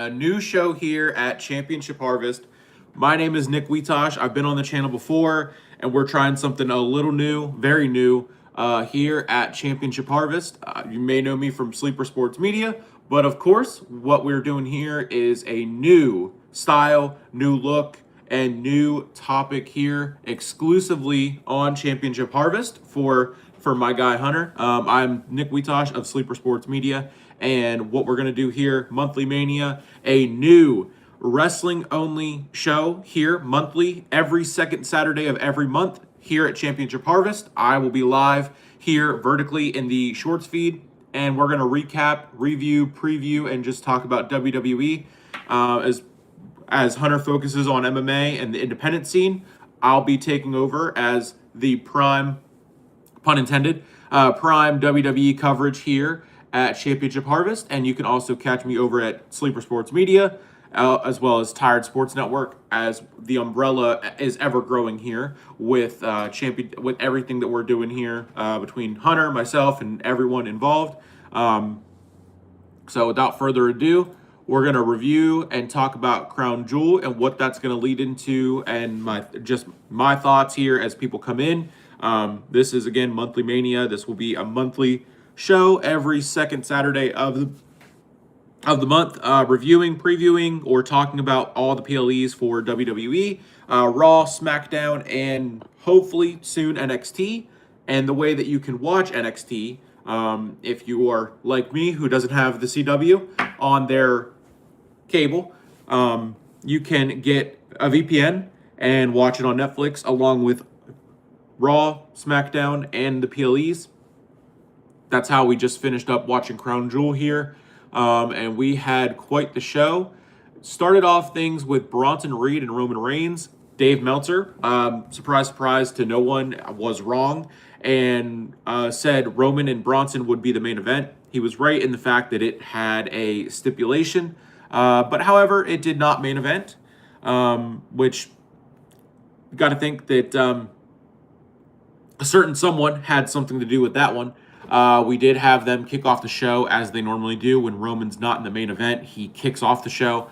A new show here at Championship Harvest. My name is Nick Weitoish. I've been on the channel before, and we're trying something a little new, very new, here at Championship Harvest. You may know me from Sleeper Sports Media, but of course, what we're doing here is a new style, new look, and new topic here exclusively on Championship Harvest for my guy Hunter. I'm Nick Weitoish of Sleeper Sports Media, and what we're going to do here, Monthly Mania, a new wrestling-only show here, monthly, every second Saturday of every month here at Championship Harvest. I will be live here vertically in the shorts feed, and we're going to recap, review, preview, and just talk about WWE as Hunter focuses on MMA and the independent scene. I'll be taking over as the prime, pun intended, prime WWE coverage here at Championship Harvest, and you can also catch me over at Sleeper Sports Media, as well as Tired Sports Network, as the umbrella is ever growing here with with everything that we're doing here between Hunter, myself, and everyone involved. So without further ado, we're going to review and talk about Crown Jewel and what that's going to lead into, and my thoughts here as people come in. This is, again, Monthly Mania. This will be a monthly show every second Saturday of the month, reviewing, previewing, or talking about all the PLEs for WWE, Raw, SmackDown, and hopefully soon NXT, and the way that you can watch NXT. If you are like me, who doesn't have the CW on their cable, you can get a VPN and watch it on Netflix along with Raw, SmackDown, and the PLEs. That's how we just finished up watching Crown Jewel here, and we had quite the show. Started off things with Bronson Reed and Roman Reigns. Dave Meltzer, surprise, surprise to no one, was wrong and said Roman and Bronson would be the main event. He was right in the fact that it had a stipulation, but however, it did not main event, which you got to think that a certain someone had something to do with that one. We did have them kick off the show as they normally do. When Roman's not in the main event, he kicks off the show.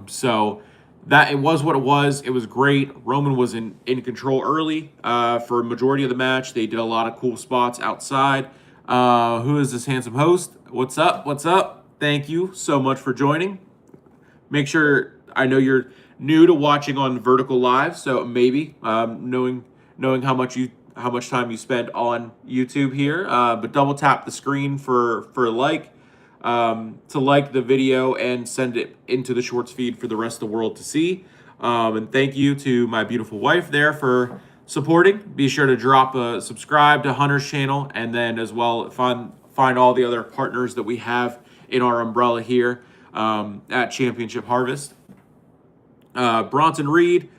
So that it was what it was. It was great. Roman was in control early for a majority of the match. They did a lot of cool spots outside. Who is this handsome host? What's up? What's up? Thank you so much for joining. Make sure, I know you're new to watching on Vertical Live, so maybe knowing how much time you spend on YouTube here, but double tap the screen for to like the video and send it into the shorts feed for the rest of the world to see. And thank you to my beautiful wife there for supporting. Be sure to drop a subscribe to Hunter's channel, and then as well find all the other partners that we have in our umbrella here at Championship Harvest. Bronson Reed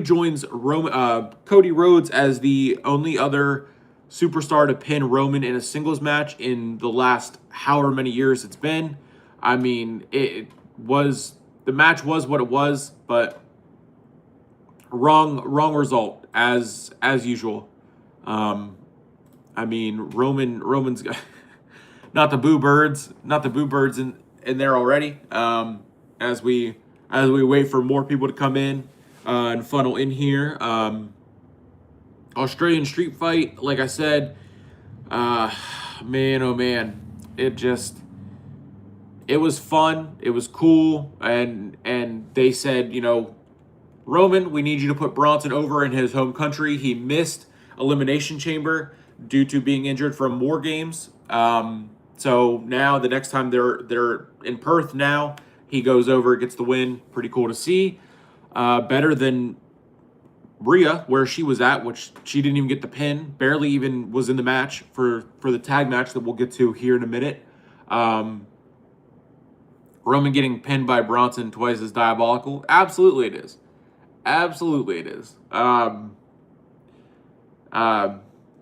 joins Cody Rhodes as the only other superstar to pin Roman in a singles match in the last however many years it's been. I mean, the match was what it was, but wrong result as usual. I mean, Roman's got not the boo birds in there already. As we wait for more people to come in and funnel in here. Australian Street Fight, like I said, man, oh man, it was fun, it was cool, and they said, Roman, we need you to put Bronson over in his home country. He missed Elimination Chamber due to being injured from War Games. So now the next time they're in Perth now, he goes over, gets the win. Pretty cool to see. Better than Rhea, where she was at, which she didn't even get the pin, barely even was in the match for the tag match that we'll get to here in a minute. Roman getting pinned by Bronson twice is diabolical. Absolutely it is. Absolutely it is.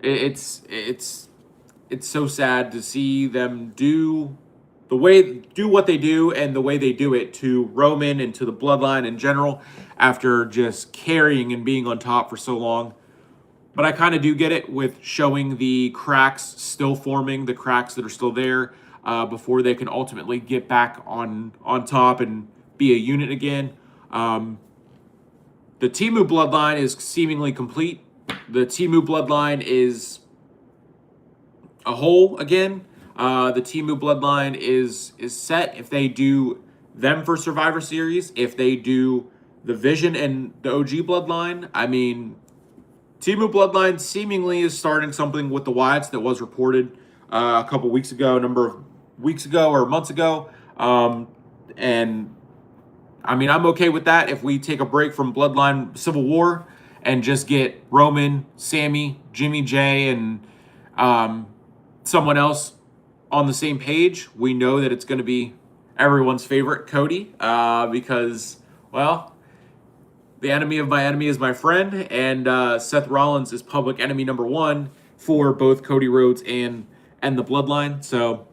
It's so sad to see them do what they do and the way they do it to Roman and to the bloodline in general after just carrying and being on top for so long. But I kind of do get it with showing the cracks still forming, the cracks that are still there. before they can ultimately get back on top and be a unit again. The Timu bloodline is seemingly complete. The Timu bloodline is a whole again. The Timu bloodline is set. If they do them for Survivor Series, if they do the Vision and the OG bloodline, I mean, Timu bloodline seemingly is starting something with the Wyatts that was reported a couple weeks ago, a number of weeks ago or months ago. And I mean, I'm okay with that if we take a break from Bloodline Civil War and just get Roman, Sammy, Jimmy J, and someone else on the same page. We know that it's going to be everyone's favorite, Cody, because, well, the enemy of my enemy is my friend, and Seth Rollins is public enemy number one for both Cody Rhodes and the Bloodline. So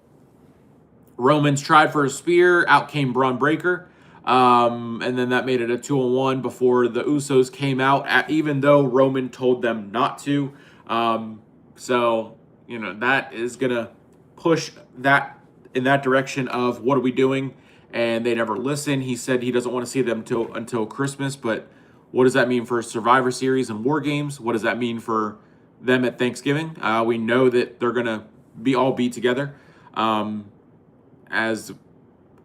Roman's tried for a spear, out came Braun Breaker. And then that made it a 2-on-1 before the Usos came out, even though Roman told them not to. So, you know, that is going to push that in that direction of what are we doing? And they never listen. He said he doesn't want to see them until Christmas, but what does that mean for Survivor Series and War Games? What does that mean for them at Thanksgiving? We know that they're going to all be together as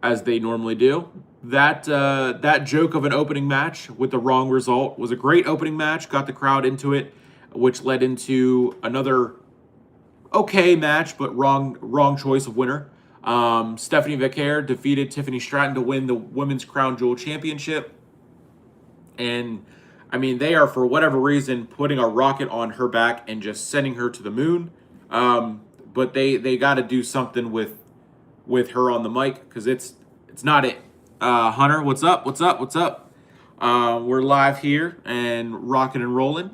they normally do. That joke of an opening match with the wrong result was a great opening match, got the crowd into it, which led into another okay match, but wrong choice of winner. Stephanie Vaquer defeated Tiffany Stratton to win the Women's Crown Jewel Championship. And, I mean, they are, for whatever reason, putting a rocket on her back and just sending her to the moon. But they got to do something with her on the mic, because it's not it. Hunter, what's up? What's up? We're live here and rocking and rolling.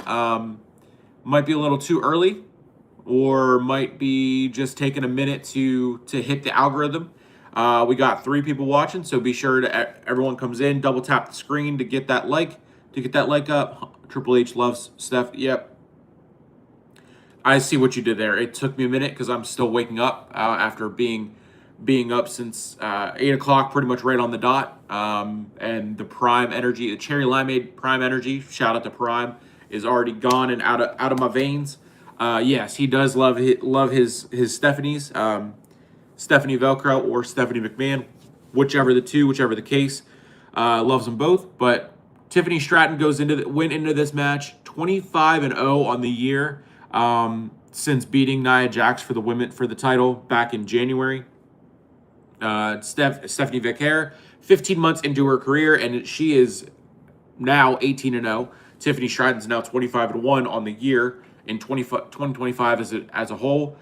Might be a little too early, or might be just taking a minute to hit the algorithm. We got 3 people watching, so be sure to everyone comes in, double tap the screen to get that like up. Triple H loves Steph. Yep. I see what you did there. It took me a minute because I'm still waking up after being up since 8 o'clock, pretty much right on the dot. And the Prime Energy, the Cherry Limeade Prime Energy, shout out to Prime, is already gone and out of my veins. Yes, he does love his Stephanie's, Stephanie Velcro or Stephanie McMahon, whichever the case. Loves them both. But Tiffany Stratton went into this match 25-0 on the year, since beating Nia Jax for the title back in January. Stephanie Vaquer, 15 months into her career, and she is now 18-0. Tiffany Stratton's now 25-1 on the year in 2025 as a whole.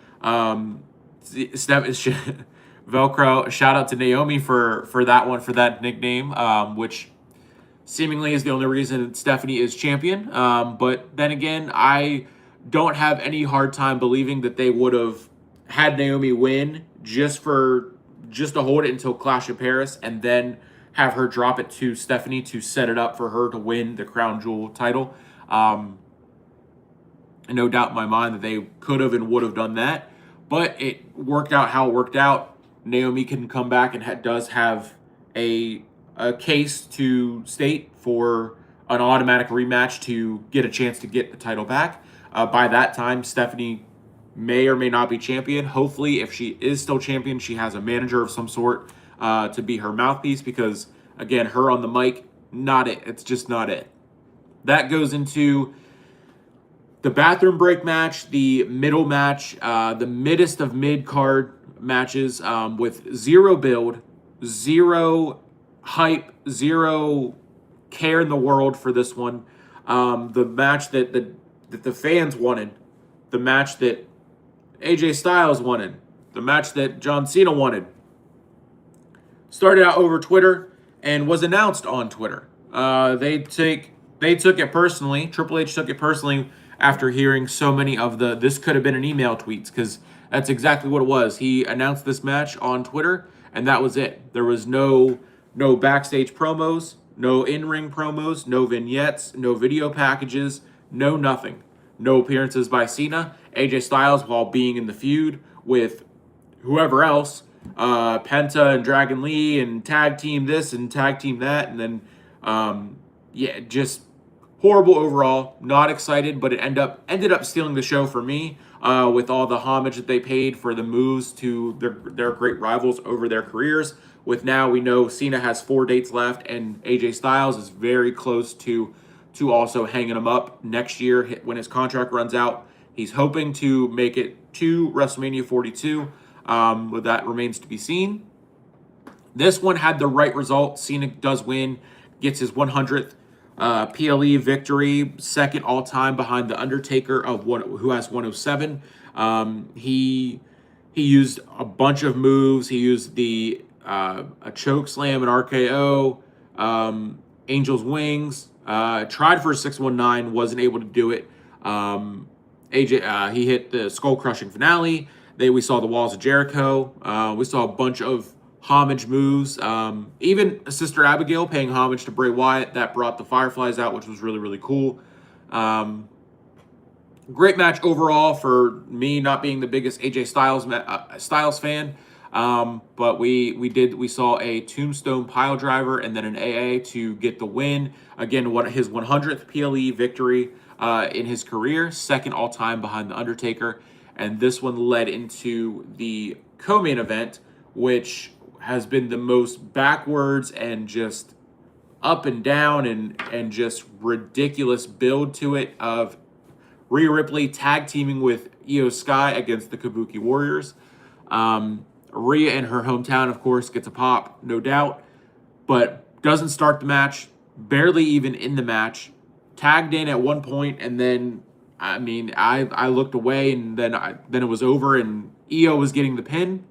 Velcro, shout out to Naomi for that nickname, which seemingly is the only reason Stephanie is champion. But then again, I don't have any hard time believing that they would have had Naomi win just to hold it until Clash of Paris, and then have her drop it to Stephanie to set it up for her to win the Crown Jewel title. No doubt in my mind that they could have and would have done that, but it worked out how it worked out. Naomi can come back and does have a case to state for an automatic rematch to get a chance to get the title back. By that time, Stephanie may or may not be champion. Hopefully, if she is still champion, she has a manager of some sort to be her mouthpiece, because, again, her on the mic, not it. It's just not it. That goes into the bathroom break match, the middle match, the middest of mid-card matches, with zero build, zero hype, zero care in the world for this one. The match that the fans wanted, the match that AJ Styles wanted, the match that John Cena wanted, started out over Twitter and was announced on Twitter. They took it personally. Triple H took it personally after hearing so many of this could have been an email tweets, because that's exactly what it was. He announced this match on Twitter, and that was it. There was no backstage promos, no in-ring promos, no vignettes, no video packages, no nothing. No appearances by Cena. AJ Styles, while being in the feud with whoever else, Penta and Dragon Lee and tag team this and tag team that, and then yeah, just horrible overall. Not excited, but it ended up stealing the show for me with all the homage that they paid for the moves to their great rivals over their careers. With now we know Cena has 4 dates left, and AJ Styles is very close to also hanging him up next year when his contract runs out. He's hoping to make it to WrestleMania 42, but that remains to be seen. This one had the right result. Cena does win, gets his 100th PLE victory, second all time behind the Undertaker who has 107. He used a bunch of moves. He used a choke slam, an RKO, Angel's Wings. Tried for a 619, wasn't able to do it. He hit the skull crushing finale. We saw the Walls of Jericho. We saw a bunch of homage moves. Even Sister Abigail paying homage to Bray Wyatt. That brought the Fireflies out, which was really, really cool. Great match overall for me, not being the biggest AJ Styles fan. But we saw a tombstone pile driver and then an AA to get the win. Again, his 100th PLE victory in his career, second all time behind the Undertaker. And this one led into the co-main event, which has been the most backwards and just up and down and just ridiculous build to it of Rhea Ripley tag teaming with Io Sky against the Kabuki Warriors. Rhea in her hometown, of course, gets a pop, no doubt, but doesn't start the match, barely even in the match, tagged in at one point, and then, I mean, I looked away, and then it was over, and Io was getting the pin.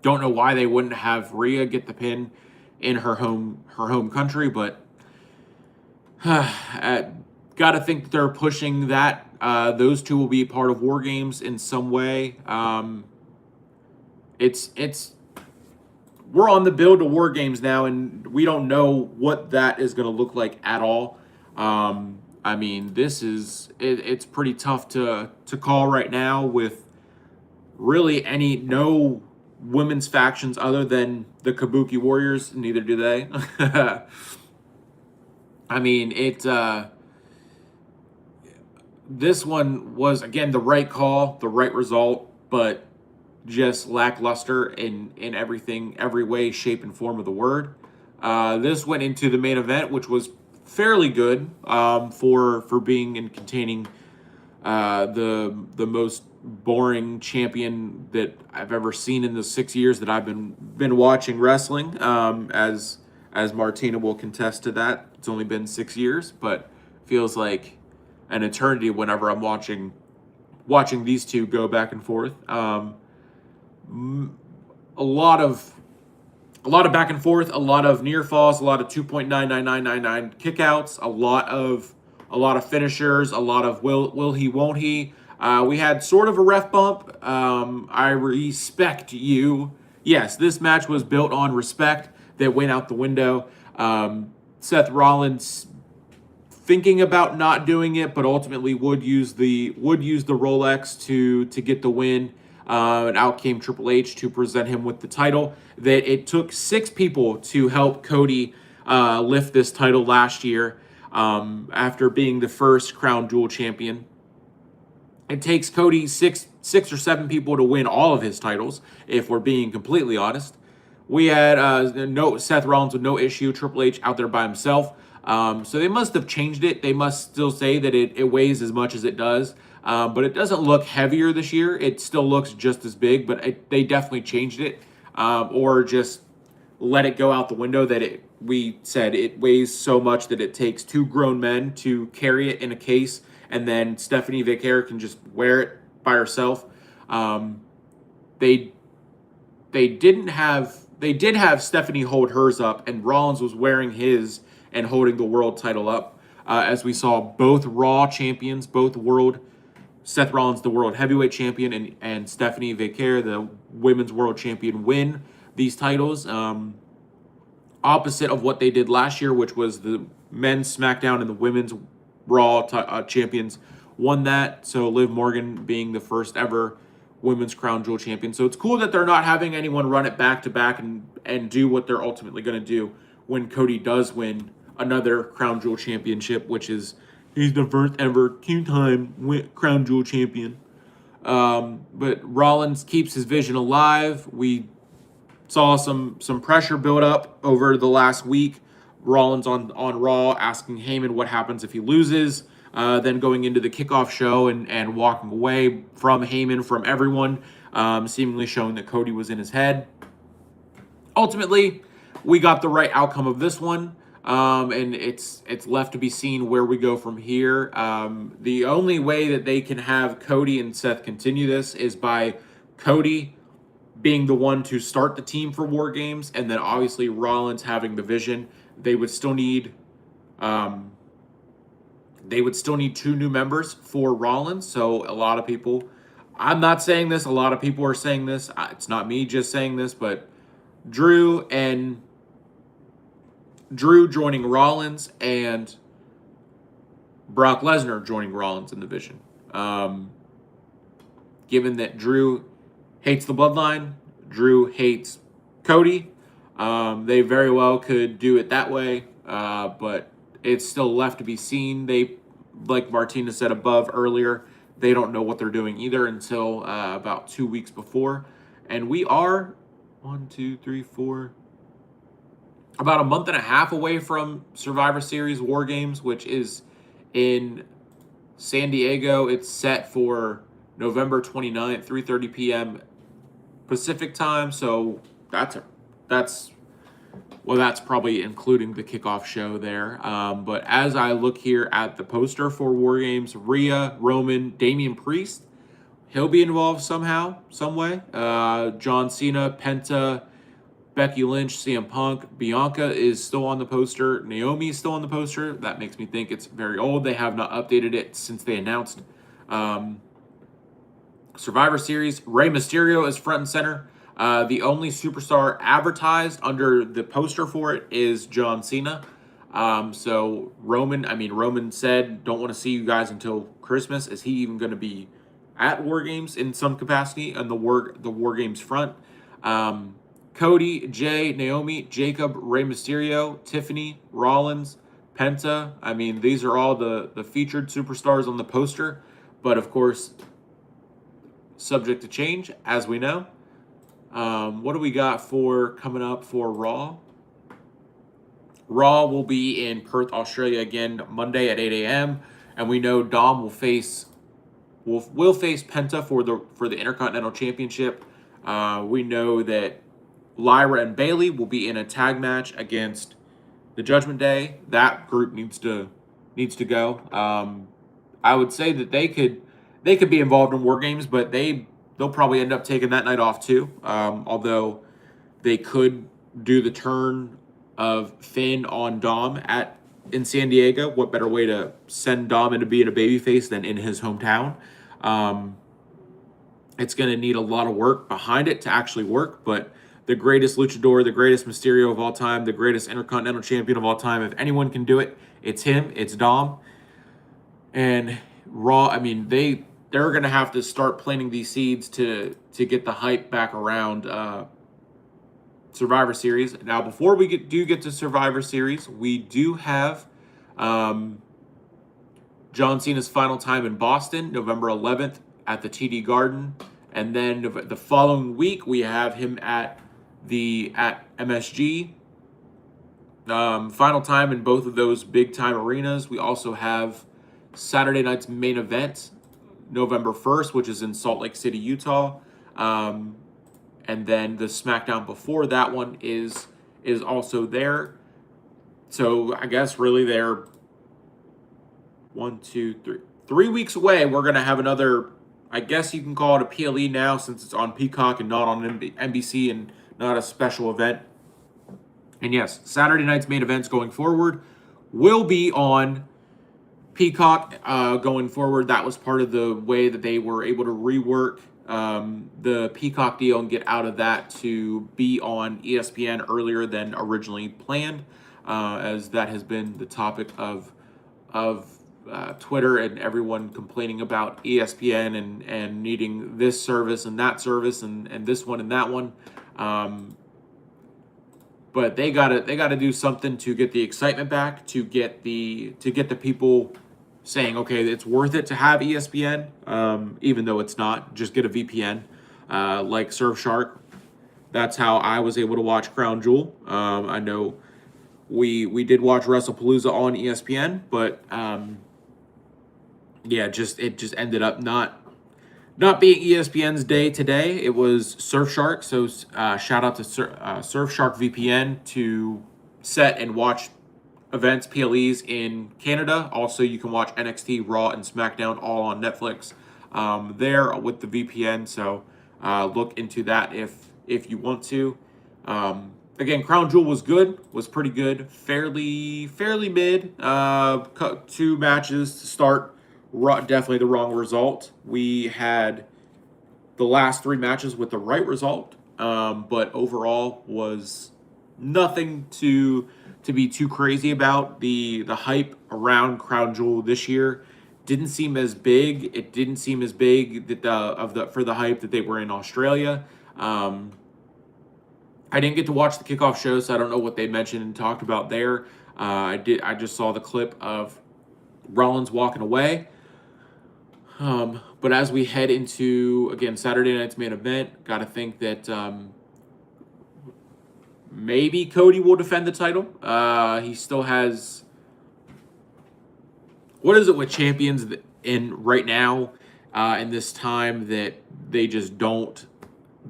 Don't know why they wouldn't have Rhea get the pin in her home country, but got to think that they're pushing that. Those two will be part of War Games in some way. We're on the build to War Games now, and we don't know what that is going to look like at all. I mean, it's pretty tough to call right now with really no women's factions other than the Kabuki Warriors. Neither do they. I mean, this one was, again, the right call, the right result, but just lackluster in everything, every way, shape, and form of the word. This went into the main event, which was fairly good for being and containing the most boring champion that I've ever seen in the 6 years that I've been watching wrestling. As Martina will contest to that, it's only been 6 years, but feels like an eternity whenever I'm watching these two go back and forth. A lot of back and forth, a lot of near falls, a lot of 2.99999 kickouts, a lot of finishers, a lot of will he, won't he. We had sort of a ref bump. I respect you. Yes, this match was built on respect that went out the window. Seth Rollins thinking about not doing it, but ultimately would use the Rolex to get the win. And out came Triple H to present him with the title. That it took 6 people to help Cody lift this title last year after being the first Crown Jewel champion. It takes Cody six or seven people to win all of his titles, if we're being completely honest. We had Seth Rollins with no issue, Triple H out there by himself. So they must have changed it. They must still say that it weighs as much as it does. But it doesn't look heavier this year. It still looks just as big, but they definitely changed it. Or just let it go out the window that we said it weighs so much that it takes 2 grown men to carry it in a case, and then Stephanie Vaquer can just wear it by herself. They did have Stephanie hold hers up, and Rollins was wearing his and holding the world title up. As we saw both Raw champions, Seth Rollins, the world heavyweight champion, and Stephanie Vaquer, the women's world champion, win these titles. Opposite of what they did last year, which was the men's SmackDown and the women's Raw champions won that. So Liv Morgan being the first ever Women's Crown Jewel champion. So it's cool that they're not having anyone run it back to back and do what they're ultimately going to do when Cody does win another Crown Jewel championship, which is he's the first ever two-time Crown Jewel champion. But Rollins keeps his vision alive. We saw some pressure build up over the last week. Rollins on Raw asking Heyman what happens if he loses. Then going into the kickoff show and walking away from Heyman, from everyone, seemingly showing that Cody was in his head. Ultimately, we got the right outcome of this one, and it's left to be seen where we go from here. The only way that they can have Cody and Seth continue this is by Cody being the one to start the team for War Games, and then obviously Rollins having the vision. They would still need two new members for Rollins. So a lot of people, I'm not saying this, a lot of people are saying this. It's not me just saying this, but Drew joining Rollins and Brock Lesnar joining Rollins in the Vision. Given that Drew hates the bloodline, Drew hates Cody, they very well could do it that way, but it's still left to be seen. They, like Martina said above earlier, they don't know what they're doing either until about 2 weeks before. And we are about a month and a half away from Survivor Series War Games, which is in San Diego. It's set for November 29th, 3:30 p.m. Pacific time. So that's probably including the kickoff show there. But as I look here at the poster for War Games, Rhea, Roman, Damian Priest, he'll be involved somehow, some way. John Cena, Penta, Becky Lynch, CM Punk, Bianca is still on the poster. Naomi is still on the poster. That makes me think it's very old. They have not updated it since they announced Survivor Series. Rey Mysterio is front and center. The only superstar advertised under the poster for it is John Cena. So Roman said, don't want to see you guys until Christmas. Is he even going to be at War Games in some capacity on the War Games front? Cody, Jay, Naomi, Jacob, Rey Mysterio, Tiffany, Rollins, Penta. I mean, these are all the featured superstars on the poster, but of course, subject to change, as we know. What do we got coming up for Raw? Raw will be in Perth, Australia again Monday at 8 a.m. And we know Dom will face Penta for the Intercontinental Championship. We know that Lyra and Bayley will be in a tag match against the Judgment Day. That group needs to go. I would say that they could be involved in War Games, but they'll probably end up taking that night off too. Although they could do the turn of Finn on Dom in San Diego. What better way to send Dom into being a babyface than in his hometown? It's going to need a lot of work behind it to actually work, but the greatest luchador, the greatest Mysterio of all time, the greatest Intercontinental Champion of all time, if anyone can do it, it's him, it's Dom. And Raw, I mean, they're going to have to start planting these seeds to get the hype back around Survivor Series. Now, before we get to Survivor Series, we do have John Cena's final time in Boston, November 11th at the TD Garden. And then the following week, we have him at MSG. Final time in both of those big-time arenas. We also have Saturday night's main event, November 1st, which is in Salt Lake City, Utah. And then the SmackDown before that one is also there. So I guess really they're 3 weeks away. We're going to have another, I guess you can call it a PLE now since it's on Peacock and not on NBC and not a special event. And yes, Saturday night's main events going forward will be on Peacock going forward. That was part of the way that they were able to rework the Peacock deal and get out of that to be on ESPN earlier than originally planned, as that has been the topic of Twitter and everyone complaining about ESPN and needing this service and that service and this one and that one. But they gotta do something to get the excitement back, to get the people saying, okay, it's worth it to have ESPN, even though it's not. Just get a VPN, like Surfshark. That's how I was able to watch Crown Jewel. I know we did watch WrestlePalooza on ESPN, but yeah, it just ended up not being ESPN's day today. It was Surfshark. So shout out to Surfshark VPN to set and watch events, PLEs in Canada. Also, you can watch NXT, Raw, and SmackDown all on Netflix there with the VPN. So look into that if you want to. Again, Crown Jewel was good, was pretty good, fairly mid. 2 matches to start. Definitely the wrong result. We had the last 3 matches with the right result, but overall was nothing to be too crazy about. The hype around Crown Jewel this year didn't seem as big. It didn't seem as big that for the hype that they were in Australia. I didn't get to watch the kickoff show, so I don't know what they mentioned and talked about there. I just saw the clip of Rollins walking away. But as we head into, again, Saturday night's main event, got to think that maybe Cody will defend the title. He still has... What is it with champions in right now in this time that they just don't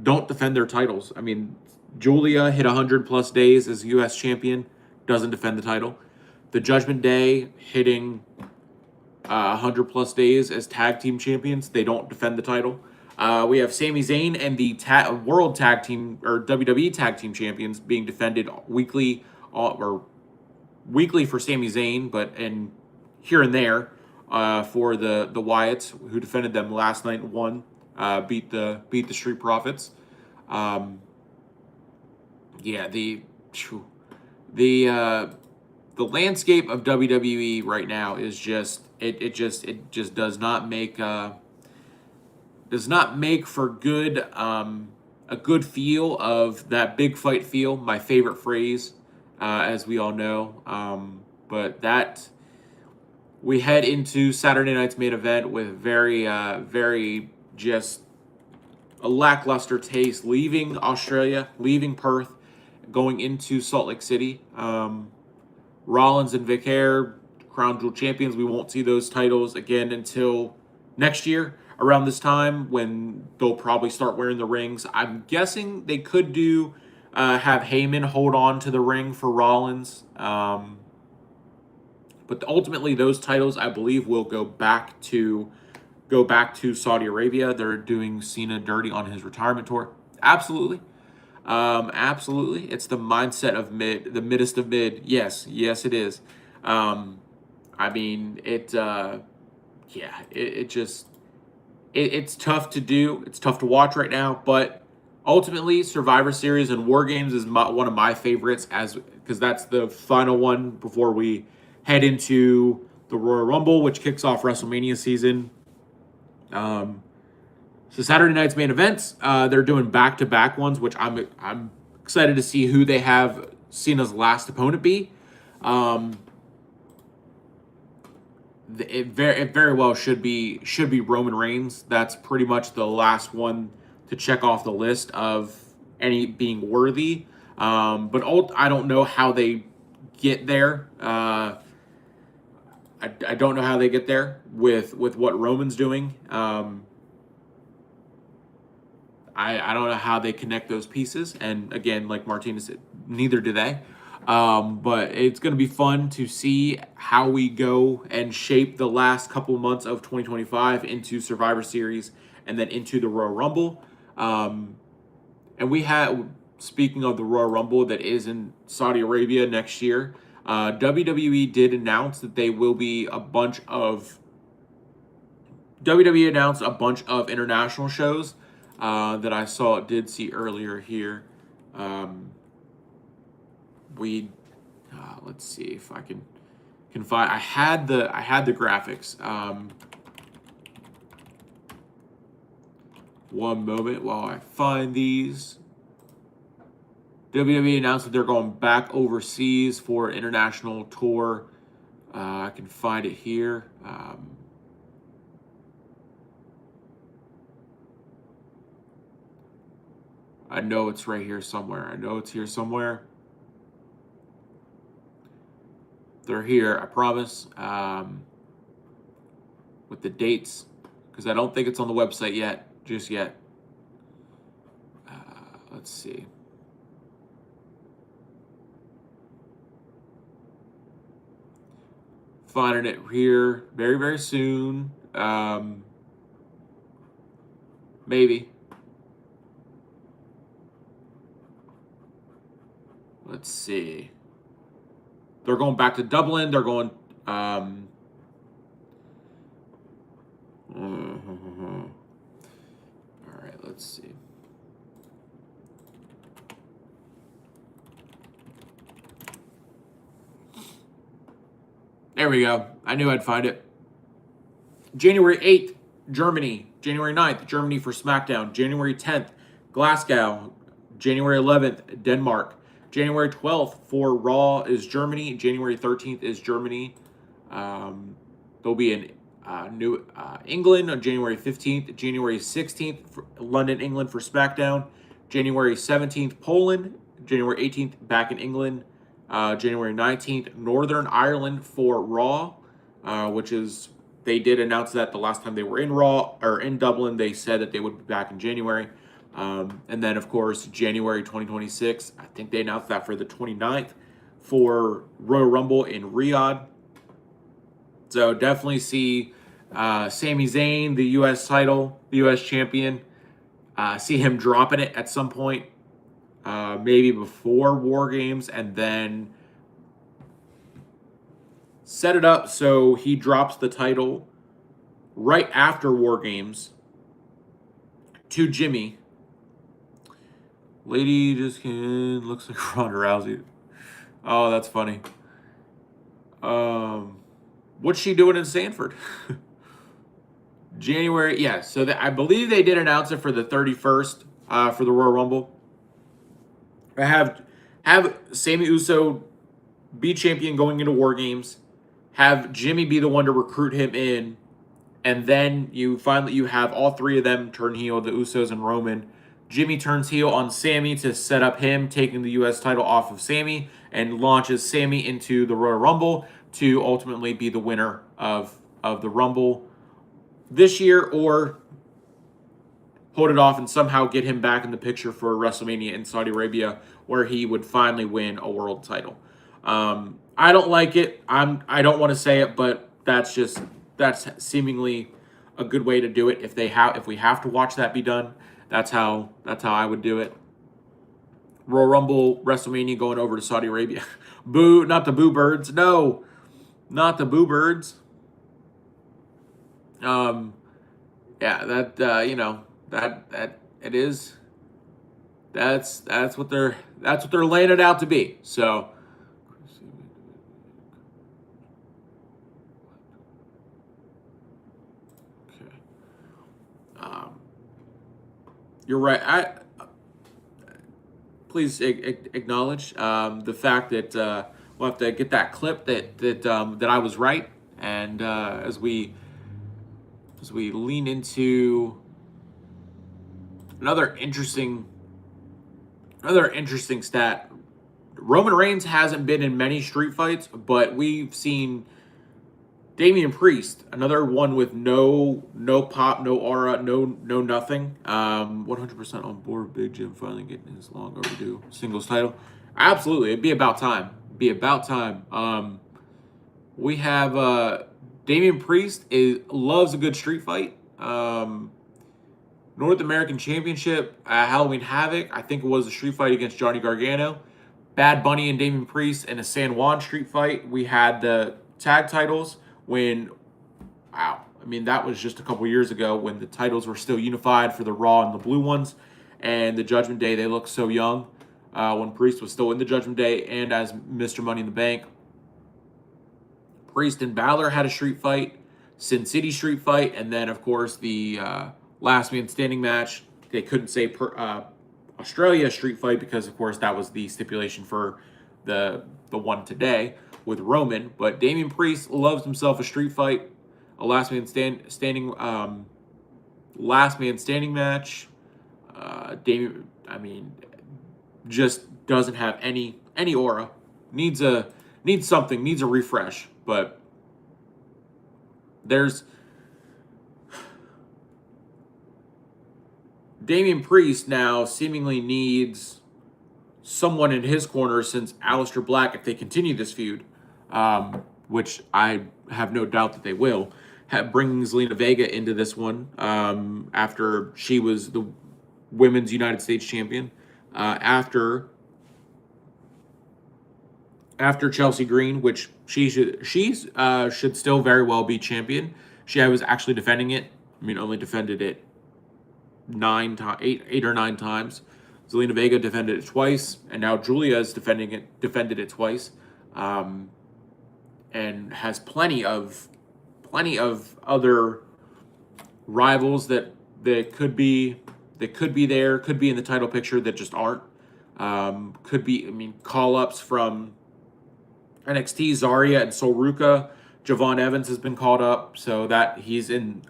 defend their titles? I mean, Julia hit 100-plus days as U.S. champion, doesn't defend the title. The Judgment Day hitting 100-plus days as tag team champions. They don't defend the title. We have Sami Zayn and the World Tag Team or WWE Tag Team Champions being defended weekly for Sami Zayn, but here and there for the Wyatts, who defended them last night and won, beat the Street Profits. Yeah, the landscape of WWE right now is just it just does not make for good a good feel of that big fight feel. My favorite phrase, as we all know. But that we head into Saturday night's main event with very just a lackluster taste. Leaving Australia, leaving Perth, going into Salt Lake City. Rollins and Vaquer, Crown Jewel champions. We won't see those titles again until next year around this time, when they'll probably start wearing the rings. I'm guessing they could have Heyman hold on to the ring for Rollins. But ultimately, those titles, I believe, will go back to Saudi Arabia. They're doing Cena dirty on his retirement tour. Absolutely. Absolutely. It's the mindset of the middest of mid. Yes, it is. I mean, it's tough to do. It's tough to watch right now, but ultimately Survivor Series and War Games is one of my favorites, because that's the final one before we head into the Royal Rumble, which kicks off WrestleMania season. So Saturday night's main events, they're doing back-to-back ones, which I'm excited to see who they have Cena's last opponent be. It very well should be Roman Reigns. That's pretty much the last one to check off the list of any being worthy. But I don't know how they get there. I don't know how they get there with what Roman's doing. I don't know how they connect those pieces. And again, like Martinez said, neither do they. But it's going to be fun to see how we go and shape the last couple months of 2025 into Survivor Series and then into the Royal Rumble. And we have, speaking of the Royal Rumble that is in Saudi Arabia next year, WWE did announce that they will be WWE announced a bunch of international shows that I did see earlier here. Let's see if I can Can find. I had the graphics. One moment while I find these. WWE announced that they're going back overseas for an international tour. I can find it here. I know it's right here somewhere. I know it's here somewhere. They're here, I promise. With the dates, because I don't think it's on the website yet, just yet. Let's see. Finding it here very, very soon. Maybe. Let's see. They're going back to Dublin. They're going. All right, let's see. There we go. I knew I'd find it. January 8th, Germany. January 9th, Germany for SmackDown. January 10th, Glasgow. January 11th, Denmark. January 12th for Raw is Germany. January 13th is Germany. There'll be in New England on January 15th. January 16th, for London, England for SmackDown. January 17th, Poland. January 18th, back in England. January 19th, Northern Ireland for Raw, which is, they did announce that the last time they were in Raw, or in Dublin, they said that they would be back in January. And then, of course, January 2026, I think they announced that for the 29th for Royal Rumble in Riyadh. So definitely see Sami Zayn, the U.S. title, the U.S. champion, see him dropping it at some point, maybe before War Games, and then set it up so he drops the title right after War Games to Jimmy. Lady just came, looks like Ronda Rousey. Oh, that's funny. What's she doing in Sanford? January, yeah. So I believe they did announce it for the 31st for the Royal Rumble. I have Sami Uso be champion going into War Games. Have Jimmy be the one to recruit him in, and then you have all three of them turn heel, the Usos and Roman. Jimmy turns heel on Sami to set up him taking the U.S. title off of Sami and launches Sami into the Royal Rumble to ultimately be the winner of the Rumble this year, or hold it off and somehow get him back in the picture for WrestleMania in Saudi Arabia, where he would finally win a world title. I don't like it. I don't want to say it, but that's seemingly a good way to do it. If we have to watch that be done, that's how I would do it. Royal Rumble, WrestleMania going over to Saudi Arabia. Boo, not the Boo Birds. No, not the Boo Birds. Yeah, that that it is. That's what they're laying it out to be. So okay. You're right. Please acknowledge the fact that we'll have to get that clip that I was right, and as we lean into another interesting stat. Roman Reigns hasn't been in many street fights, but we've seen Damian Priest, another one with no pop, no aura, no nothing. 100% on board with Big Jim finally getting his long overdue singles title. Absolutely, it'd be about time. We have Damian Priest loves a good street fight. North American Championship, Halloween Havoc. I think it was a street fight against Johnny Gargano. Bad Bunny and Damian Priest in a San Juan street fight. We had the tag titles when, wow, I mean, that was just a couple years ago when the titles were still unified for the Raw and the Blue ones. And the Judgment Day, they looked so young when Priest was still in the Judgment Day and as Mr. Money in the Bank. Priest and Balor had a street fight, Sin City street fight, and then, of course, the last man standing match. They couldn't say Australia street fight because, of course, that was the stipulation for the one today with Roman. But Damian Priest loves himself a street fight, a last man standing match. Damian, I mean, just doesn't have any aura. Needs a refresh. But there's Damian Priest now seemingly needs someone in his corner since Aleister Black, if they continue this feud, which I have no doubt that they will, bring Zelina Vega into this one after she was the Women's United States Champion. After Chelsea Green, which she should still very well be champion. She was actually defending it. I mean, only defended it 8 or 9 times. Zelina Vega defended it twice, and now Julia is defended it twice, and has plenty of other rivals that could be there, could be in the title picture that just aren't. Could be, I mean, call-ups from NXT, Zarya and Sol Ruca. Javon Evans has been called up, so that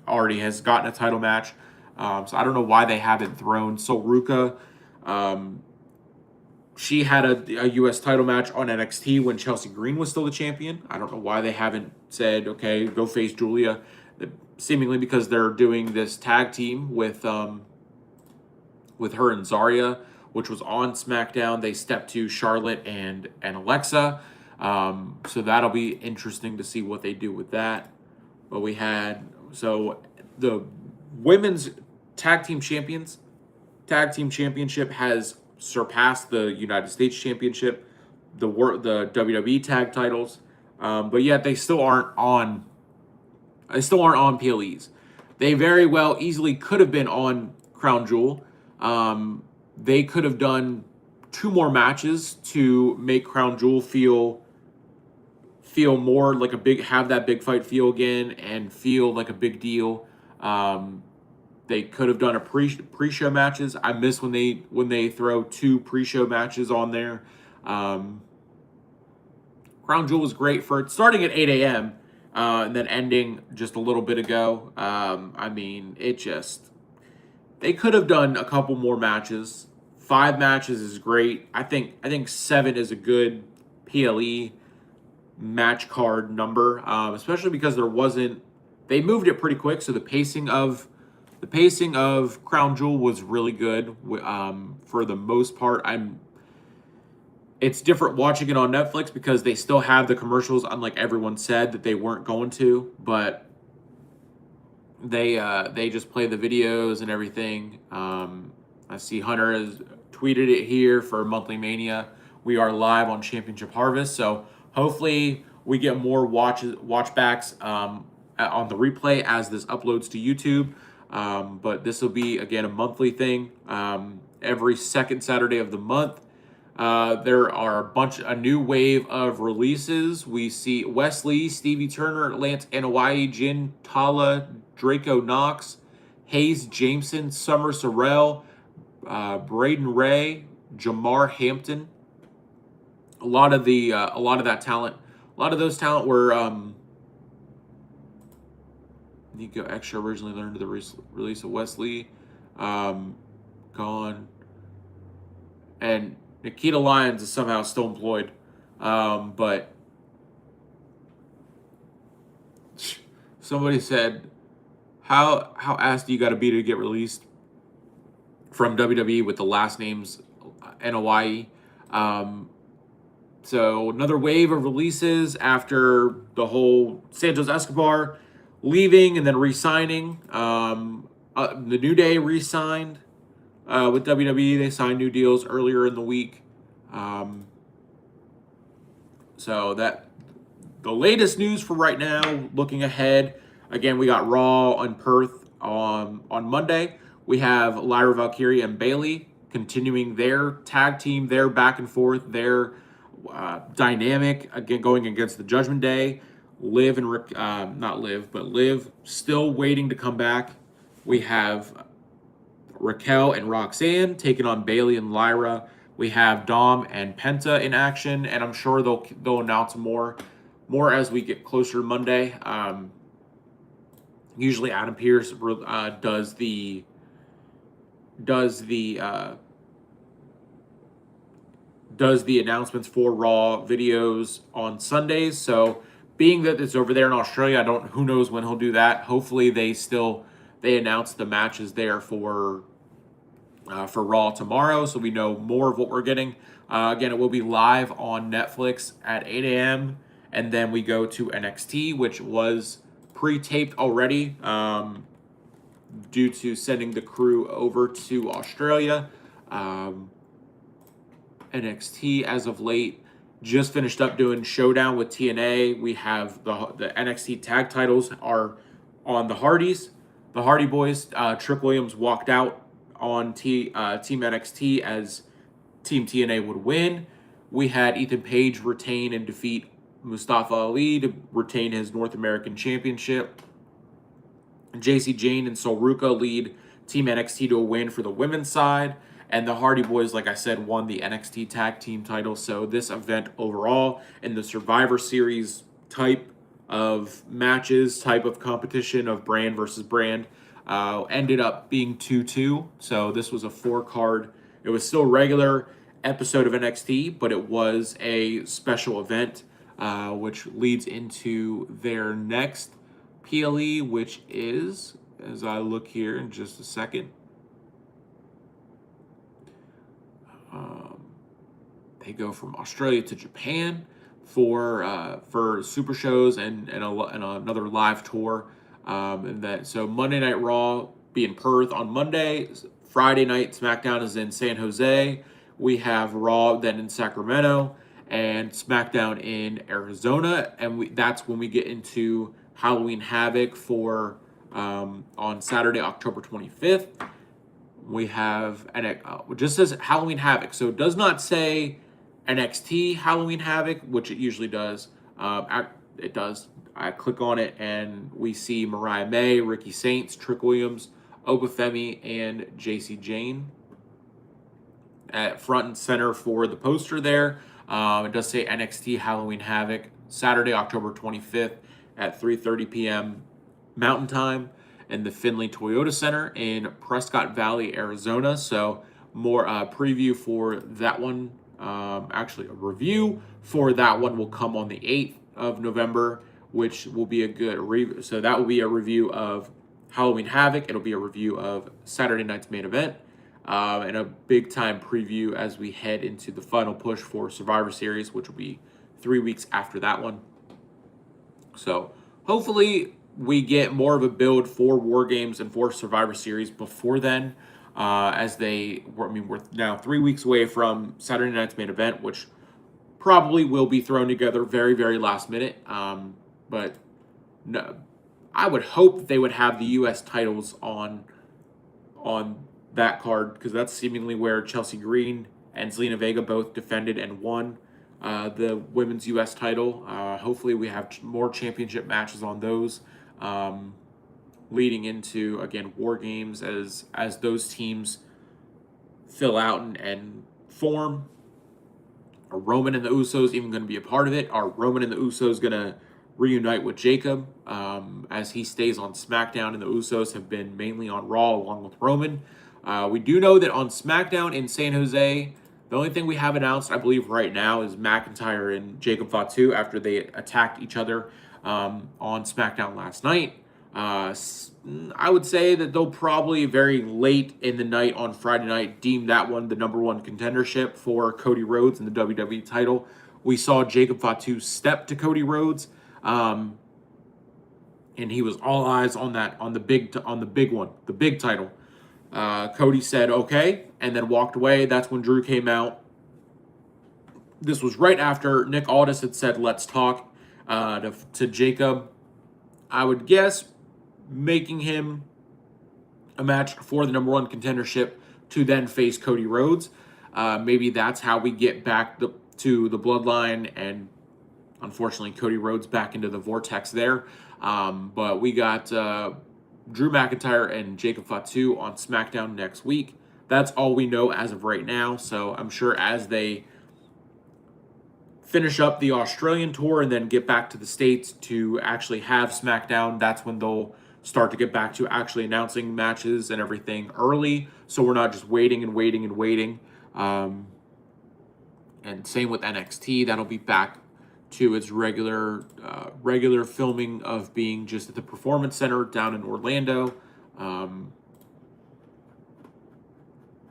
already has gotten a title match. So I don't know why they haven't thrown Sol Ruca. She had a U.S. title match on NXT when Chelsea Green was still the champion. I don't know why they haven't said, okay, go face Julia. Seemingly because they're doing this tag team with her and Zarya, which was on SmackDown. They stepped to Charlotte and Alexa. So that'll be interesting to see what they do with that. But the women's tag team championship has surpassed the United States Championship, the WWE tag titles, but yet they still aren't on PLEs. They very well easily could have been on Crown Jewel. They could have done 2 more matches to make Crown Jewel feel more like have that big fight feel again and feel like a big deal. They could have done a pre-show matches. I miss when they throw 2 pre-show matches on there. Crown Jewel was great for starting at 8 a.m. And then ending just a little bit ago. I mean, they could have done a couple more matches. 5 matches is great. I think 7 is a good PLE match card number, especially because they moved it pretty quick, so the pacing of Crown Jewel was really good. For the most part, it's different watching it on Netflix because they still have the commercials, unlike everyone said that they weren't going to, but they just play the videos and everything. I see Hunter has tweeted it here for Monthly Mania. We are live on Championship Harvest, so hopefully we get more watch backs on the replay as this uploads to YouTube. But this will be, again, a monthly thing. Every second Saturday of the month. There are a new wave of releases. We see Wesley, Stevie Turner, Lance Anoa'i, Jin, Tala, Draco Knox, Hayes Jameson, Summer Sorrell, Braden Ray, Jamar Hampton. A lot of those talent were Nico Extra originally learned the release of Wesley, gone, and Nikita Lyons is somehow still employed, but somebody said, how ass do you got to be to get released from WWE with the last names NOIE? So another wave of releases after the whole Santos Escobar leaving and then re-signing. The New Day re-signed with WWE. They signed new deals earlier in the week. So that the latest news for right now, looking ahead, again, we got Raw on Perth on Monday. We have Lyra Valkyrie and Bayley continuing their tag team, their back and forth, their dynamic, again, going against the Judgment Day. Liv and not Liv, but Liv still waiting to come back. We have Raquel and Roxanne taking on Bailey and Lyra. We have Dom and Penta in action, and I'm sure they'll announce more as we get closer to Monday. Usually Adam Pearce does the announcements for Raw videos on Sundays. So being that it's over there in Australia, who knows when he'll do that. Hopefully they announce the matches there for Raw tomorrow, so we know more of what we're getting. Again, it will be live on Netflix at 8 a.m. and then we go to NXT, which was pre-taped already due to sending the crew over to Australia. NXT, as of late, just finished up doing Showdown with TNA. We have the NXT tag titles are on the Hardys, the Hardy Boys. Trick Williams walked out on Team NXT as Team TNA would win. We had Ethan Page retain and defeat Mustafa Ali to retain his North American Championship. JC Jane and Sol Ruca lead Team NXT to a win for the women's side. And the Hardy Boys, like I said, won the NXT Tag Team title. So this event overall in the Survivor Series type of matches, type of competition of brand versus brand, ended up being 2-2. So this was a 4-card. It was still a regular episode of NXT, but it was a special event, which leads into their next PLE, which is, as I look here in just a second, they go from Australia to Japan for super shows and another live tour. So Monday Night Raw be in Perth on Monday. Friday night SmackDown is in San Jose. We have Raw then in Sacramento and SmackDown in Arizona, and that's when we get into Halloween Havoc for on Saturday, October 25th. We have it just says Halloween Havoc, so it does not say NXT Halloween Havoc, which it usually does. It does. I click on it and we see Mariah May, Ricky Saints, Trick Williams, Obafemi, and JC Jane at front and center for the poster there. It does say NXT Halloween Havoc, Saturday, October 25th at 3:30 p.m. Mountain Time in the Findlay Toyota Center in Prescott Valley, Arizona. So more preview for that one. Actually, a review for that one will come on the 8th of November, which will be a good review. So that will be a review of Halloween Havoc. It'll be a review of Saturday night's main event, and a big time preview as we head into the final push for Survivor Series, which will be 3 weeks after that one. So hopefully we get more of a build for War Games and for Survivor Series before then, we're now 3 weeks away from Saturday night's main event, which probably will be thrown together very, very last minute. But no, I would hope that they would have the U.S. titles on that card, because that's seemingly where Chelsea Green and Zelina Vega both defended and won the women's U.S. title. Hopefully we have more championship matches on those, leading into, again, War Games as those teams fill out and form. Are Roman and the Usos even going to be a part of it? Are Roman and the Usos going to reunite with Jacob as he stays on SmackDown, and the Usos have been mainly on Raw along with Roman? We do know that on SmackDown in San Jose, the only thing we have announced, I believe, right now is McIntyre and Jacob Fatu after they attacked each other on SmackDown last night. I would say that they'll probably very late in the night on Friday night deem that one the number one contendership for Cody Rhodes and the WWE title. We saw Jacob Fatu step to Cody Rhodes, and he was all eyes on the big one, the big title. Cody said okay, and then walked away. That's when Drew came out. This was right after Nick Aldis had said, "Let's talk," to Jacob. I would guess making him a match for the number one contendership to then face Cody Rhodes. Maybe that's how we get back to the bloodline and Unfortunately, Cody Rhodes back into the vortex there. But we got Drew McIntyre and Jacob Fatu on SmackDown next week. That's all we know as of right now. So I'm sure as they finish up the Australian tour and then get back to the States to actually have SmackDown, that's when they'll start to get back to actually announcing matches and everything early. So we're not just waiting and waiting and waiting. And same with NXT. That'll be back to its regular filming of being just at the Performance Center down in Orlando.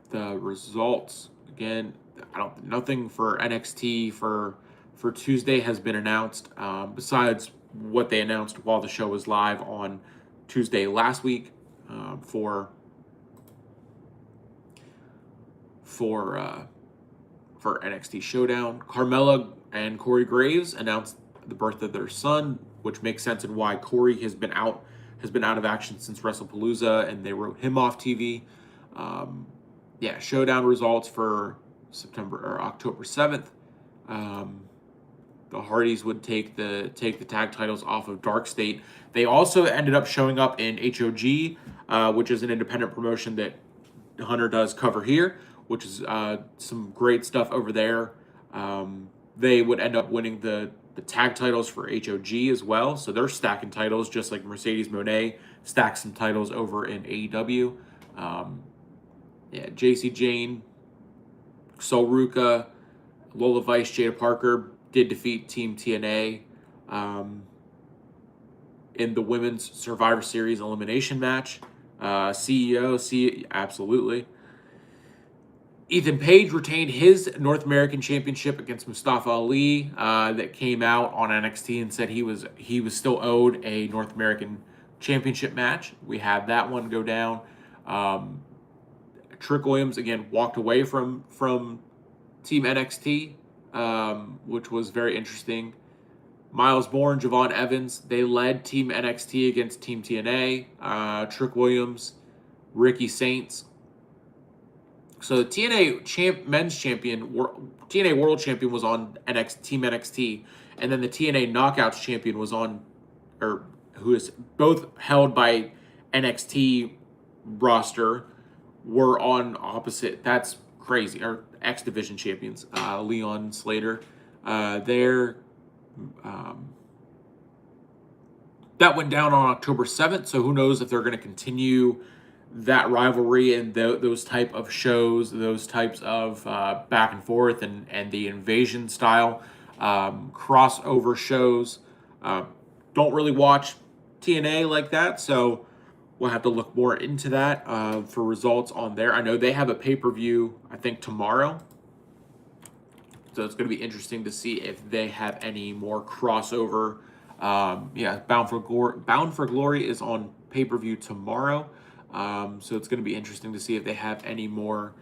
The results, again, nothing for NXT for Tuesday has been announced, besides what they announced while the show was live on Tuesday last week for NXT Showdown. Carmella and Corey Graves announced the birth of their son, which makes sense and why Corey has been out of action since WrestlePalooza, and they wrote him off TV. Showdown results for October 7th. The Hardys would take the tag titles off of Dark State. They also ended up showing up in HOG, which is an independent promotion that Hunter does cover here, which is some great stuff over there. They would end up winning the tag titles for HOG as well. So they're stacking titles just like Mercedes Moné stacks some titles over in AEW. JC Jane, Sol Ruca, Lola Vice, Jada Parker did defeat Team TNA in the Women's Survivor Series elimination match. Absolutely. Ethan Page retained his North American Championship against Mustafa Ali. That came out on NXT and said he was still owed a North American Championship match. We had that one go down. Trick Williams again walked away from Team NXT, which was very interesting. Miles Bourne, Javon Evans, they led Team NXT against Team TNA. Trick Williams, Ricky Saints. So the TNA men's champion, TNA World Champion was on Team NXT, and then the TNA Knockouts champion was on, or who is both held by NXT roster, were on opposite. That's crazy. Or X Division champions, Leon Slater. That went down on October 7th, so who knows if they're going to continue that rivalry and those type of shows, those types of back and forth and the invasion style crossover shows. Don't really watch TNA like that, so we'll have to look more into that for results on there. I know they have a pay-per-view, I think, tomorrow. So it's going to be interesting to see if they have any more crossover. Bound for Glory is on pay-per-view tomorrow. So it's going to be interesting to see if they have any more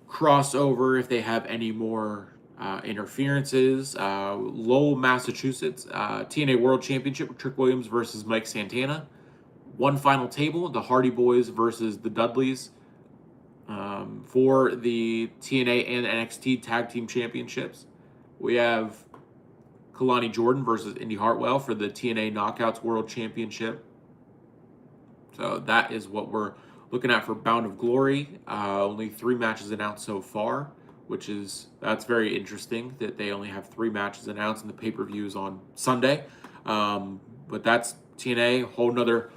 crossover, if they have any more interferences. Lowell, Massachusetts, TNA World Championship with Trick Williams versus Mike Santana. One final table, the Hardy Boys versus the Dudleys for the TNA and NXT Tag Team Championships. We have Kalani Jordan versus Indy Hartwell for the TNA Knockouts World Championship. So that is what we're looking at for Bound of Glory. Only 3 matches announced so far, that's very interesting that they only have 3 matches announced and the pay-per-view is on Sunday. But that's TNA, whole nother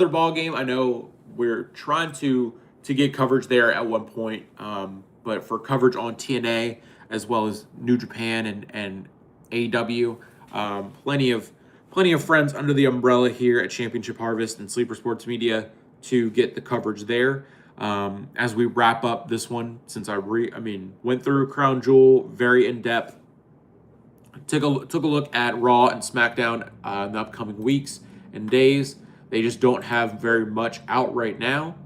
ball game. I know we're trying to get coverage there at one point, but for coverage on TNA as well as New Japan and AEW, plenty of friends under the umbrella here at Championship Harvest and Sleeper Sports Media to get the coverage there. As we wrap up this one, since went through Crown Jewel very in depth, took a look at Raw and SmackDown in the upcoming weeks and days. They just don't have very much out right now.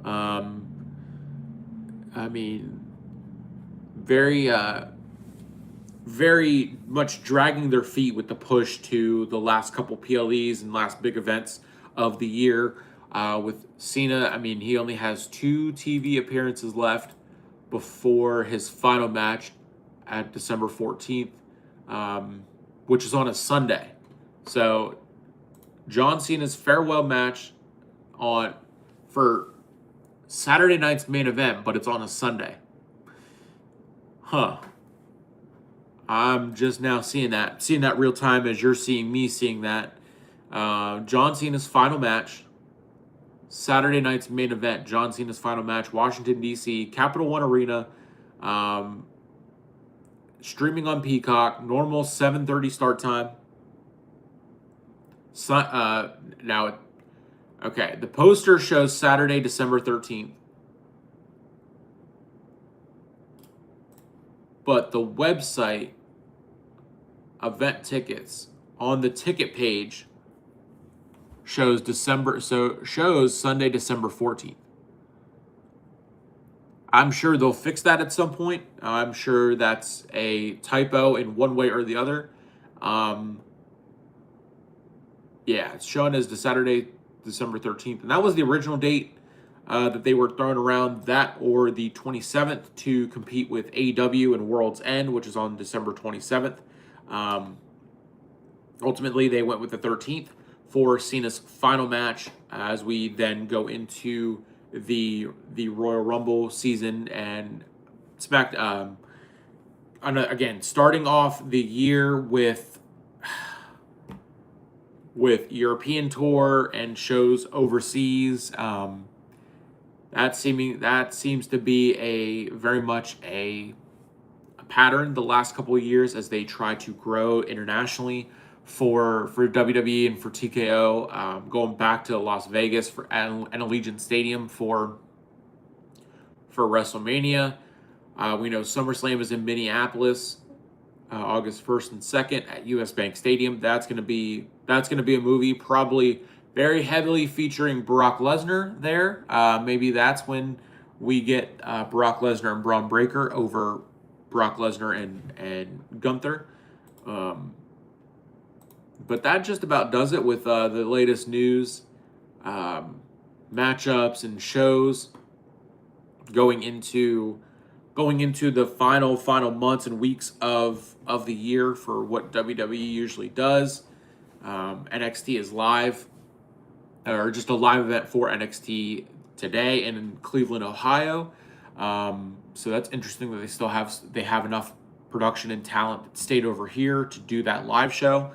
Very much dragging their feet with the push to the last couple PLEs and last big events of the year. With Cena, he only has 2 TV appearances left before his final match at December 14th. which is on a Sunday. So John Cena's farewell match for Saturday night's main event, but it's on a Sunday. Huh. I'm just now seeing that real time as you're seeing me seeing that. John Cena's final match, Saturday night's main event, John Cena's final match, Washington, D.C., Capital One Arena, streaming on Peacock, normal 7:30 start time. Okay, the poster shows Saturday, December 13th. But the website, event tickets, on the ticket page shows Sunday, December 14th. I'm sure they'll fix that at some point. I'm sure that's a typo in one way or the other. Yeah, it's shown as the Saturday, December 13th. And that was the original date that they were throwing around, that or the 27th, to compete with AEW and World's End, which is on December 27th. Ultimately, they went with the 13th for Cena's final match as we then go into the Royal Rumble season and SmackDown. Again, starting off the year with European tour and shows overseas. That seems to be very much a pattern the last couple of years as they try to grow internationally for WWE and for TKO, going back to Las Vegas and Allegiant Stadium for WrestleMania. We know SummerSlam is in Minneapolis, August 1st and 2nd at US Bank Stadium. That's gonna be a movie, probably very heavily featuring Brock Lesnar there. Maybe that's when we get Brock Lesnar and Braun Breaker over Brock Lesnar and Gunther. But that just about does it with the latest news, matchups, and shows going into the final months and weeks of the year for what WWE usually does. NXT is live, or just a live event for NXT today in Cleveland, Ohio. So that's interesting that they have enough production and talent that stayed over here to do that live show.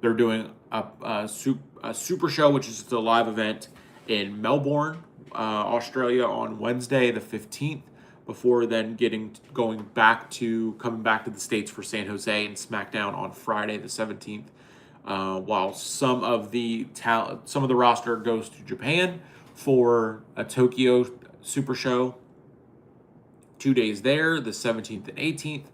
They're doing a super show, which is just a live event in Melbourne, Australia, on Wednesday the 15th, before then coming back to the States for San Jose and SmackDown on Friday the 17th. While some of the roster goes to Japan for a Tokyo Super Show, 2 days there, the 17th and 18th,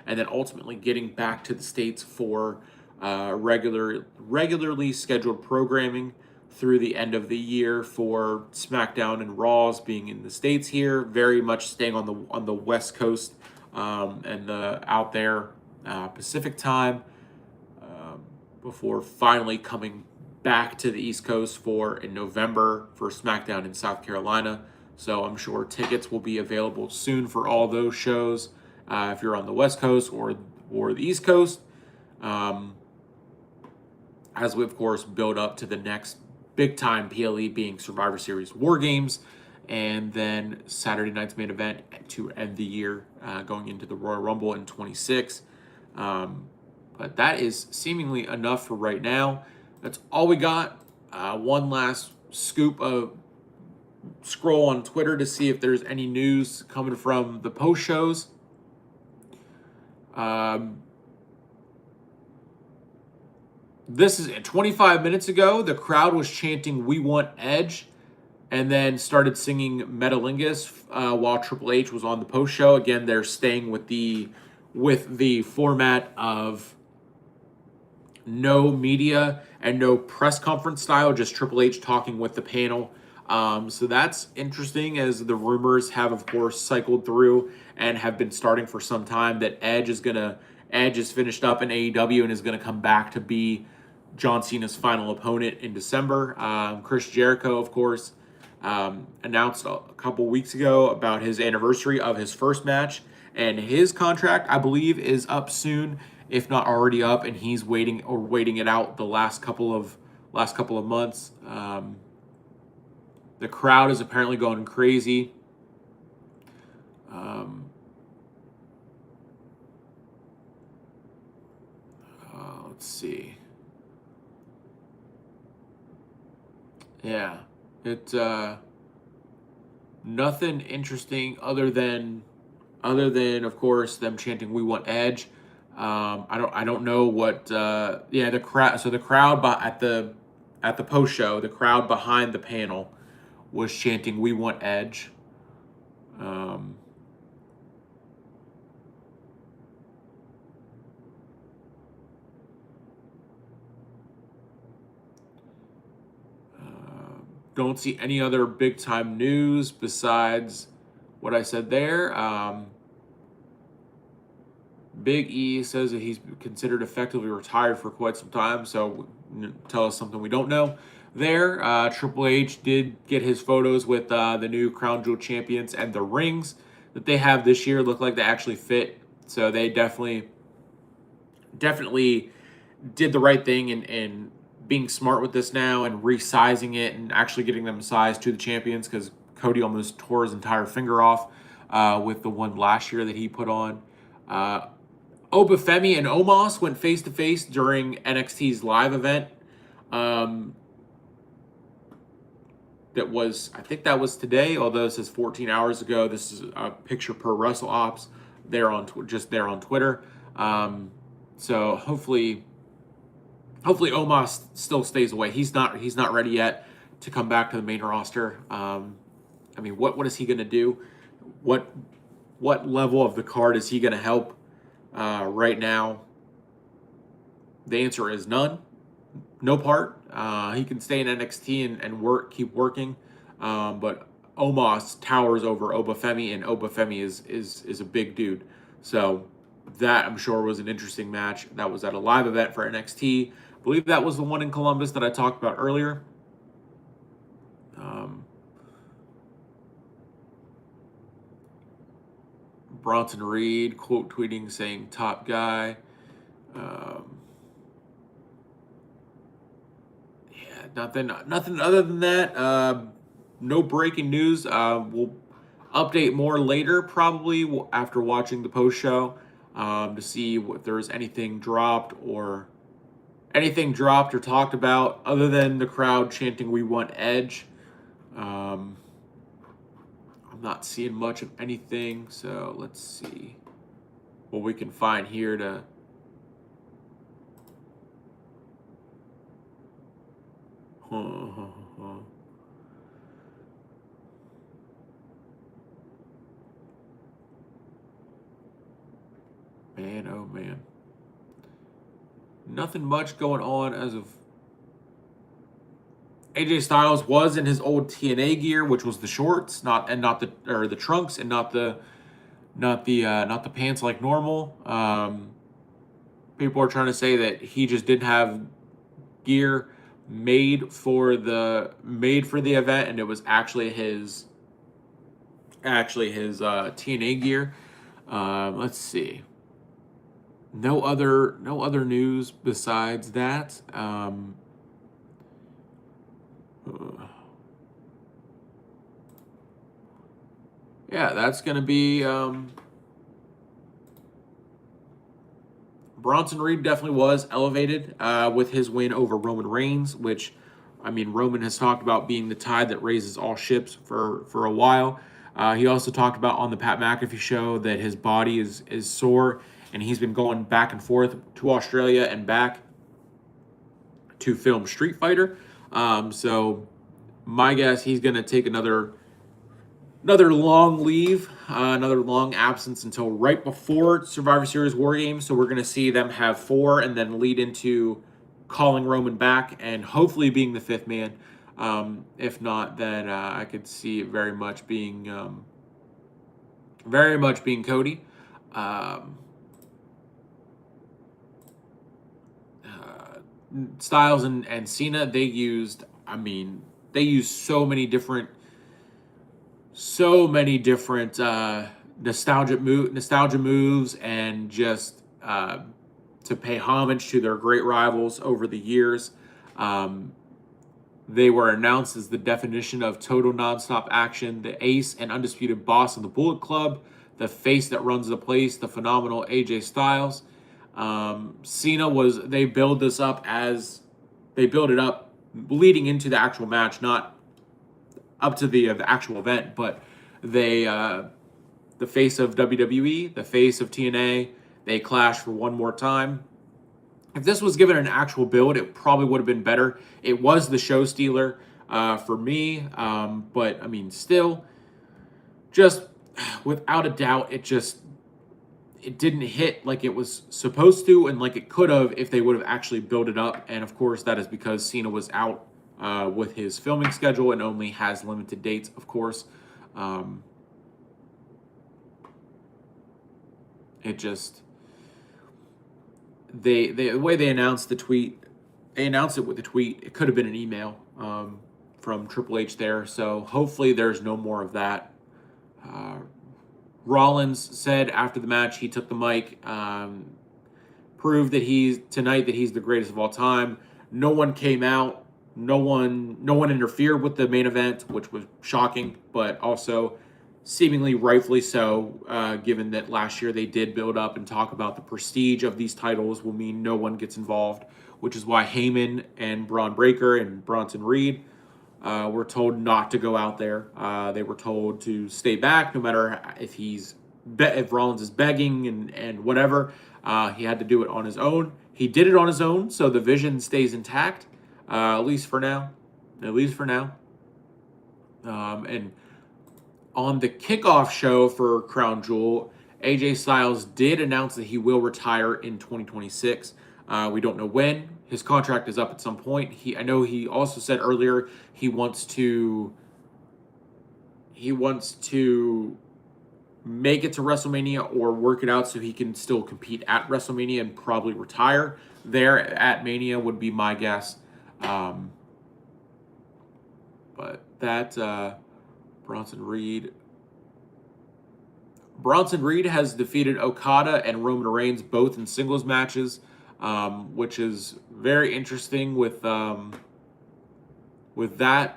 and then ultimately getting back to the States for regularly scheduled programming through the end of the year for SmackDown and Raws being in the States here, very much staying on the West Coast and out there Pacific time, before finally coming back to the East Coast in November for SmackDown in South Carolina. So I'm sure tickets will be available soon for all those shows if you're on the West Coast or the East Coast. As we, of course, build up to the next big-time PLE being Survivor Series War Games, and then Saturday night's main event to end the year, going into the Royal Rumble in 26. But that is seemingly enough for right now. That's all we got. One last scoop of scroll on Twitter to see if there's any news coming from the post shows. This is 25 minutes ago. The crowd was chanting "We want Edge," and then started singing Metalingus while Triple H was on the post show. Again, they're staying with the format of no media and no press conference style, just Triple H talking with the panel. So that's interesting, as the rumors have, of course, cycled through and have been starting for some time that Edge is finished up in AEW and is going to come back to be John Cena's final opponent in December. Chris Jericho, of course, announced a couple weeks ago about his anniversary of his first match, and his contract, I believe, is up soon. if not already up, and he's waiting it out the last couple of months. The crowd is apparently going crazy. Let's see. Yeah, it nothing interesting other than of course them chanting "We want Edge." I don't know what. Yeah, the crowd. So the crowd at the post show, the crowd behind the panel was chanting "We want Edge." Um, don't see any other big time news besides what I said there. Big E says that he's considered effectively retired for quite some time, so tell us something we don't know there. Triple H did get his photos with the new Crown Jewel champions, and the rings that they have this year look like they actually fit. So they definitely did the right thing in being smart with this now and resizing it and actually getting them sized to the champions, because Cody almost tore his entire finger off with the one last year that he put on. Obafemi and Omos went face to face during NXT's live event. I think that was today, although it says 14 hours ago. This is a picture per Wrestle Ops. They're on there on Twitter. So hopefully Omos still stays away. He's not ready yet to come back to the main roster. I mean, what is he going to do? What level of the card is he going to help? Right now, the answer is none. No part. He can stay in NXT and keep working. But Omos towers over Obafemi, and Obafemi is a big dude. So that, I'm sure, was an interesting match. That was at a live event for NXT. I believe that was the one in Columbus that I talked about earlier. Bronson Reed quote tweeting saying "top guy." Yeah, nothing other than that. No breaking news. We'll update more later, probably after watching the post show, to see if there's anything dropped or talked about other than the crowd chanting "We want Edge." I'm not seeing much of anything, so let's see what we can find here to. Man, oh man. Nothing much going on as of. AJ Styles was in his old TNA gear, which was the shorts, not the trunks, and not the pants like normal. People are trying to say that he just didn't have gear made for the event, and it was actually his TNA gear. Let's see. No other news besides that. Yeah, that's going to be Bronson Reed definitely was elevated with his win over Roman Reigns, which, I mean, Roman has talked about being the tide that raises all ships for a while. He also talked about on the Pat McAfee show that his body is sore, and he's been going back and forth to Australia and back to film Street Fighter. So my guess, he's going to take another long leave, another long absence until right before Survivor Series War Games. So we're going to see them have 4 and then lead into calling Roman back and hopefully being the 5th man. If not, then I could see it very much being Cody. Styles and Cena, they used so many different nostalgia moves and just to pay homage to their great rivals over the years. They were announced as the definition of total nonstop action, the ace and undisputed boss of the Bullet Club, the face that runs the place, the phenomenal AJ Styles. Cena was, they build it up leading into the actual match, not up to the actual event, but they, the face of WWE, the face of TNA, they clash for one more time. If this was given an actual build, it probably would have been better. It was the show stealer for me, but I mean, still, just without a doubt, it didn't hit like it was supposed to and like it could have if they would have actually built it up. And of course, that is because Cena was out with his filming schedule and only has limited dates, of course. It just... the way they announced the tweet, they announced it with the tweet. It could have been an email from Triple H there. So hopefully there's no more of that. Rollins said after the match, he took the mic, proved that he's the greatest of all time. No one came out. No one interfered with the main event, which was shocking, but also seemingly rightfully so, given that last year they did build up and talk about the prestige of these titles will mean no one gets involved, which is why Heyman and Braun Breaker and Bronson Reed were told not to go out there. They were told to stay back, no matter if Rollins is begging and whatever. He had to do it on his own. He did it on his own, so the vision stays intact, at least for now. And on the kickoff show for Crown Jewel, AJ Styles did announce that he will retire in 2026. We don't know when. His contract is up at some point. I know he also said earlier he wants to make it to WrestleMania or work it out so he can still compete at WrestleMania and probably retire there at Mania would be my guess. But that Bronson Reed has defeated Okada and Roman Reigns both in singles matches, which is very interesting with that.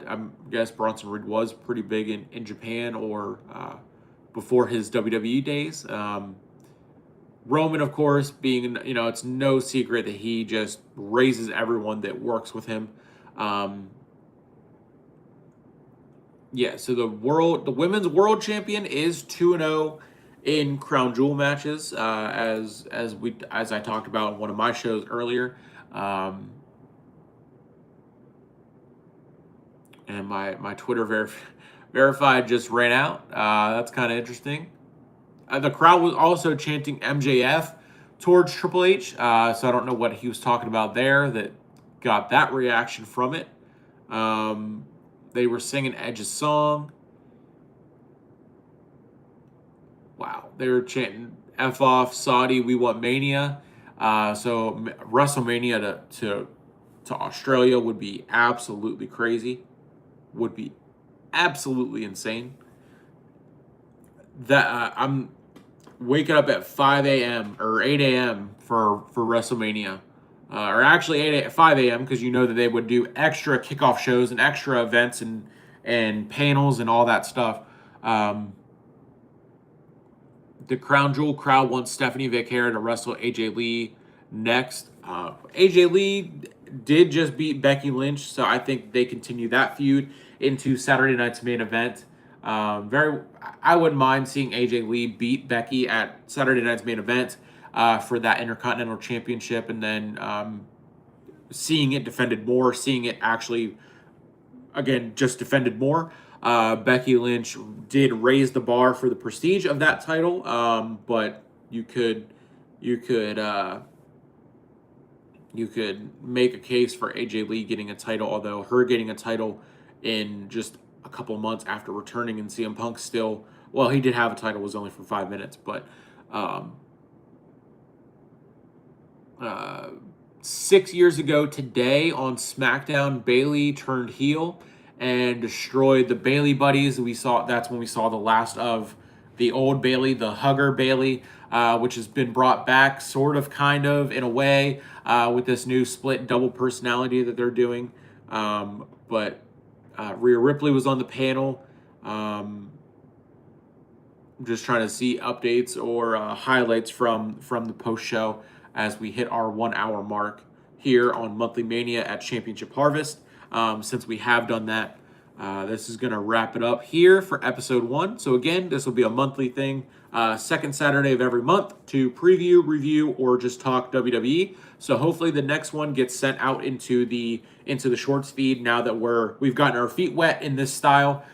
I guess Bronson Reed was pretty big in Japan or before his WWE days. Roman, of course, being, it's no secret that he just raises everyone that works with him. So the women's world champion is 2-0 in Crown Jewel matches, as I talked about in one of my shows earlier. And my Twitter verified just ran out. That's kind of interesting. The crowd was also chanting MJF towards Triple H, so I don't know what he was talking about there that got that reaction from it. They were singing Edge's song. Wow, they were chanting F off Saudi, we want Mania. So WrestleMania to Australia would be absolutely crazy. Would be absolutely insane. That I'm waking up at 5 a.m. or 8 a.m. for WrestleMania. Or actually 5 a.m. because you know that they would do extra kickoff shows and extra events and panels and all that stuff. The Crown Jewel crowd wants Stephanie Vaquer to wrestle AJ Lee next. AJ Lee did just beat Becky Lynch, so I think they continue that feud into Saturday night's main event. I wouldn't mind seeing AJ Lee beat Becky at Saturday night's main event for that Intercontinental Championship, and then seeing it defended more, seeing it actually, again, just defended more. Becky Lynch did raise the bar for the prestige of that title, but you could make a case for AJ Lee getting a title, although her getting a title in just a couple months after returning and CM Punk still, well, he did have a title, was only for 5 minutes, but 6 years ago today on SmackDown, Bayley turned heel and destroyed the Bayley buddies. That's when we saw the last of the old Bayley, the hugger Bayley. which has been brought back sort of, kind of, in a way, with this new split double personality that they're doing. But Rhea Ripley was on the panel. I'm just trying to see updates or highlights from the post show as we hit our 1 hour mark here on Monthly Mania at Championship Harvest. Since we have done that, this is going to wrap it up here for episode 1. So again, this will be a monthly thing, second Saturday of every month, to preview, review, or just talk WWE. So hopefully the next one gets sent out into the shorts feed now that we've gotten our feet wet in this style.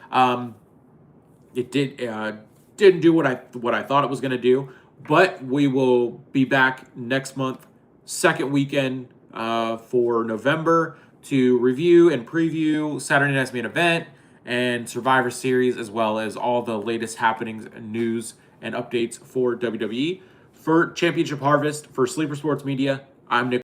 It didn't do what I thought it was going to do, but we will be back next month, second weekend for November, to review and preview Saturday Night's Main Event and Survivor Series, as well as all the latest happenings and news and updates for WWE. For Championship Harvest, for Sleeper Sports Media, I'm Nick.